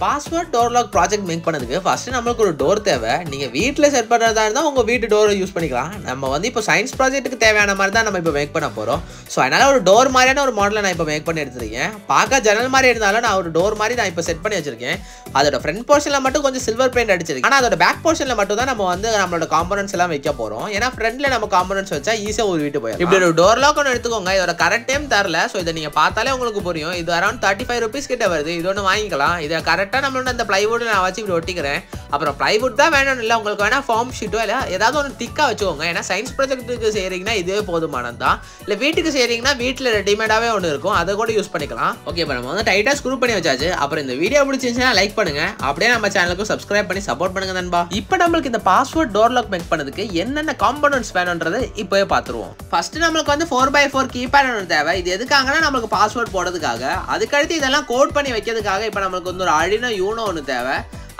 Password door lock project make பண்ணதுக்கு first நமக்கு ஒரு டோர் தேவை. நீங்க வீட்ல செட் பண்றதா இருந்தா உங்க வீட்டு டோரை யூஸ் பண்ணிக்கலாம். நம்ம வந்து இப்போ சயின்ஸ் ப்ராஜெக்ட்டுக்கு தேவையான மாதிரி தான் நம்ம இப்போ மேக் பண்ண போறோம். ஸோ அதனால ஒரு டோர் மாதிரியான ஒரு மாடலை நான் இப்போ மேக் பண்ணி எடுத்துருக்கேன். பார்க்க ஜன்னல் மாதிரி இருந்தாலும் நான் ஒரு டோர் மாதிரி நான் இப்போ செட் பண்ணி வச்சிருக்கேன். அதோட ஃப்ரண்ட் போர்ஷன்ல மட்டும் கொஞ்சம் சில்வர் பெயிண்ட் அடிச்சிருக்கேன். ஆனால் அதோட பேக் போர்ஷன்ல மட்டும் தான் நம்ம வந்து நம்மளோட காம்பனன்ட்ஸ் எல்லாம் வைக்க போறோம். ஏன்னா ஃப்ரண்ட்ல நம்ம காம்பனன்ட்ஸ் வச்சா ஈஸியா ஒரு வீட்டு போயிடும். இப்படி ஒரு டோர் லாக் ஒன்று எடுத்துக்கோங்க. இதோட கரெக்ட் டைம் தரல. ஸோ இதை நீங்க பார்த்தாலே உங்களுக்கு புரியும். இது அரௌண்ட் 35 rupees கிட்ட வருது. இது ஒன்று வாங்கிக்கலாம். இதை கரெக்டாக நம்மளோட அந்த பிளைவுட் நான் வச்சு இப்படி ஒட்டிக்கிறேன். அப்புறம் பிளைவுட் தான் வேணும் இல்லை, உங்களுக்கு வேணா ஃபார்ம் ஷீட்டோ இல்லை ஏதாவது ஒன்று திக்காக வச்சுக்கோங்க. ஏன்னா சயின்ஸ் ப்ராஜெக்ட்டுக்கு செய்கிறீங்கன்னா இதுவே போதுமானது தான். இல்லை வீட்டுக்கு செய்கிறீங்கன்னா வீட்டில் ரெடிமேடாகவே ஒன்று இருக்கும், அதை கூட யூஸ் பண்ணிக்கலாம். ஓகே, இப்போ நம்ம வந்து டைட்டாக ஸ்க்ரூ பண்ணி வச்சாச்சு. அப்புறம் இந்த வீடியோ பிடிச்சிருந்துச்சுன்னா லைக் பண்ணுங்க, அப்படியே நம்ம சேனலுக்கு சப்ஸ்கிரைப் பண்ணி சப்போர்ட் பண்ணுங்க நண்பா. இப்போ நம்மளுக்கு இந்த பாஸ்வேர்ட் டோர் லாக் மேக் பண்ணதுக்கு என்னென்ன காம்பனன்ட்ஸ் வேணும்ன்றதை இப்போவே பார்த்துருவோம். ஃபர்ஸ்ட் நம்மளுக்கு வந்து 4x4 கீபேட் ஒன்று தேவை. இது எதுக்காகனா நம்மளுக்கு பாஸ்வேர்ட் போடுறதுக்காக. அதுக்கடுத்து இதெல்லாம் கோட் பண்ணி வைக்கிறதுக்காக இப்போ நம்மளுக்கு வந்து ஒரு Arduino Uno ஒன்று தேவை.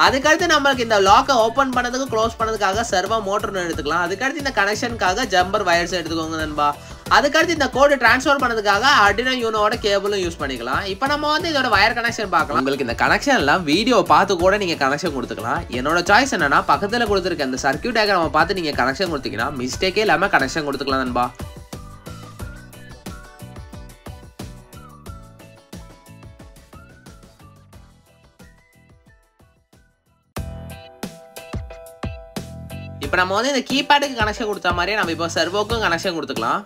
அதுக்கடுத்து நம்மளுக்கு இந்த லாக்கை ஓப்பன் பண்ணதுக்கு க்ளோஸ் பண்ணதுக்காக சர்வோ மோட்டர் எடுத்துக்கலாம். அதுக்கடுத்து இந்த கனெக்ஷனுக்காக ஜம்பர் வயர்ஸ் எடுத்துக்கோங்க நண்பா. அதுக்கடுத்து இந்த கோடு டிரான்ஸ்ஃபர் பண்ணதுக்காக Arduino Unoவோட கேபிளும் யூஸ் பண்ணிக்கலாம். இப்போ நம்ம வந்து இதோட வயர் கனெக்ஷன் பார்க்கலாம். உங்களுக்கு இந்த கனெக்ஷன் எல்லாம் வீடியோ பார்த்து கூட நீங்க கனெக்ஷன் கொடுத்துக்கலாம். என்னோட சாய்ஸ் என்னன்னா பக்கத்தில் கொடுத்துருக்க இந்த சர்க்யூட் டயக்ராம் பார்த்து நீங்க கனெக்ஷன் கொடுத்தீங்கன்னா மிஸ்டேக்கே இல்லாம கனெக்ஷன் கொடுத்துக்கலாம் நண்பா. இப்போ நம்ம வந்து இந்த கீபேடுக்கு கனெக்ஷன் கொடுத்த மாதிரியே நம்ம இப்போ சர்வோக்கும் கனெக்ஷன் கொடுத்துக்கலாம்.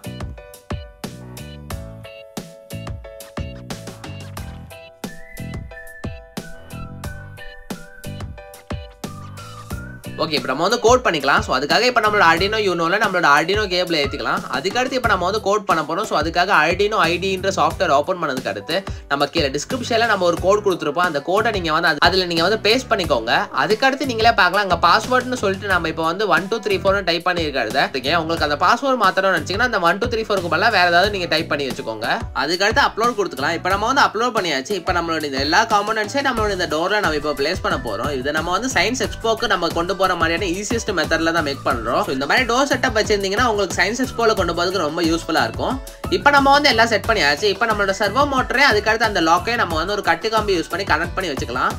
ஓகே, இப்போ நம்ம வந்து கோட் பண்ணிக்கலாம். ஸோ அதுக்காக இப்போ நம்மளோட Arduino Unoல நம்மளோட Arduino கேபிள் ஏற்றிக்கலாம். அதுக்கடுத்து இப்போ நம்ம வந்து கோட் பண்ண போகிறோம். ஸோ அதுக்காக Arduino IDன்ற சாஃப்ட்வேர் ஓப்பன் பண்ணதுக்கு அடுத்து நம்ம கீழே டிஸ்கிரிப்ஷனில் நம்ம ஒரு கோட் கொடுத்துருப்போம். அந்த கோடை நீங்கள் வந்து அதில் நீங்கள் வந்து பேஸ்ட் பண்ணிக்கோங்க. அதுக்கடுத்து நீங்களே பார்க்கலாம் அங்கே பாஸ்வேர்ட்னு சொல்லிட்டு நம்ம இப்போ வந்து 1 2 3 4 டைப் பண்ணியிருக்காது. உங்களுக்கு அந்த பாஸ்வேர்ட் மாத்திரம் நினச்சிங்கன்னா அந்த 1 2 3 4க்கு பதிலாக வேறு ஏதாவது நீங்கள் டைப் பண்ணி வச்சுக்கோங்க. அதுக்கடுத்து அப்லோட் கொடுத்துக்கலாம். இப்போ நம்ம வந்து அப்லோட் பண்ணியாச்சு. இப்போ நம்மளோட இந்த எல்லா காம்பனன்ட்ஸையும் நம்மளோட இந்த டோரில் நம்ம இப்போ பிளேஸ் பண்ண போகிறோம். இதை நம்ம வந்து சயின்ஸ் எக்ஸ்போக்கு நம்ம கொண்டு போகிற மாதிரியான ஈஸியஸ்ட் மெத்தட்ல தான் மேக் பண்றோம். இந்த மாதிரி டோர் செட்டப் வச்சிருந்தீங்கன்னா உங்களுக்கு சயின்ஸ் எக்ஸ்போல கொண்டு போறதுக்கு ரொம்ப யூஸ்ஃபுல்லா இருக்கும். இப்போ நம்ம வந்து எல்லாம் செட் பண்ணியாச்சு. இப்போ நம்மளோட சர்வோ மோட்டரே அதுக்கடுத்து அந்த லாக்கை நம்ம வந்து ஒரு கட்டு கம்பி யூஸ் பண்ணி கனெக்ட் பண்ணி வச்சுக்கலாம்.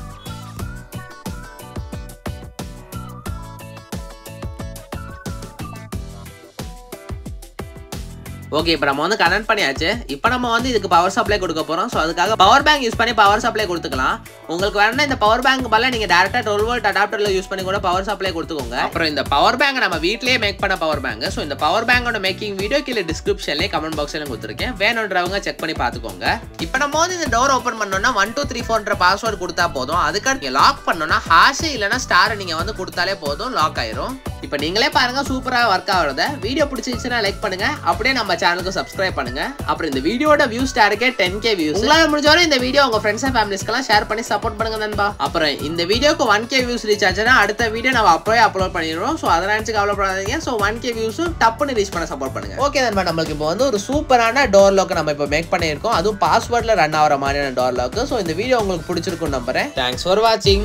ஓகே, இப்போ நம்ம வந்து கனெக்ட் பண்ணியாச்சு. இப்போ நம்ம வந்து இதுக்கு பவர் சப்ளை கொடுக்க போறோம். ஸோ அதுக்காக பவர் பேங்க் யூஸ் பண்ணி பவர் சப்ளை கொடுத்துக்கலாம். உங்களுக்கு வேணும்னா இந்த பவர் பேங்க் பதிலாக நீங்க டேரக்டா 12 volt அடாப்டர்ல யூஸ் பண்ணி கூட பவர் சப்ளை கொடுத்துக்கோங்க. அப்புறம் இந்த பவர் பேங்க் நம்ம வீட்லயே மேக் பண்ண பவர் பேங்க். ஸோ இந்த பவர் பேங்கோட மேக்கிங் வீடியோ கீழே டிஸ்கிரிப்ஷன்லேயே கமெண்ட் பாக்ஸ்ல கொடுத்துருக்கேன், வேணுன்றவங்க செக் பண்ணி பார்த்துக்கோங்க. இப்போ நம்ம வந்து இந்த டோர் ஓப்பன் பண்ணோம்னா 1 2 3 4ன்ற பாஸ்வேர்ட் கொடுத்தா போதும். அதுக்கடுத்து லாக் பண்ணோம்னா ஹாஷ் இல்லைன்னா ஸ்டார் நீங்க வந்து கொடுத்தாலே போதும், லாக் ஆயிரும். இப்போ நீங்களே பாருங்க சூப்பரா ஒர்க் ஆகுறத. வீடியோ பிடிச்சிருச்சுன்னா லைக் பண்ணுங்க, அப்படியே நம்ம சேனலுக்கு சப்ஸ்கிரைப் பண்ணுங்க. அப்புறம் இந்த வீடியோட வியூஸ் டார்கெட் 10k வியூஸ். உங்களால முடிஞ்சவரை இந்த வீடியோ உங்க ஃப்ரெண்ட்ஸ் அண்ட் ஃபேமிலிஸ்க்கெல்லாம் ஷேர் பண்ணி சப்போர்ட் பண்ணுங்க நண்பா. அப்புறம் இந்த வீடியோக்கு 1k வியூஸ் ரீச் ஆச்சுன்னா அடுத்த வீடியோ நம்ம அப்பவே அப்லோட் பண்ணிடுவோம். ஸோ அதை நினைச்சு கவலைப்படாதீங்க. ஸோ 1k வியூஸும் டப்புன்னு ரீச் பண்ண சப்போர்ட் பண்ணுங்க. ஓகே நண்பா, நம்மளுக்கு இப்போ வந்து ஒரு சூப்பரான டோர் லாக் நம்ம இப்போ மேக் பண்ணியிருக்கோம். அதுவும் பாஸ்வேர்ட்ல ரன் ஆகிற மாதிரியான டோர் லாக். ஸோ இந்த வீடியோ உங்களுக்கு பிடிச்சிருக்கும் நம்புறேன். தேங்க்ஸ் ஃபார் வாட்சிங்.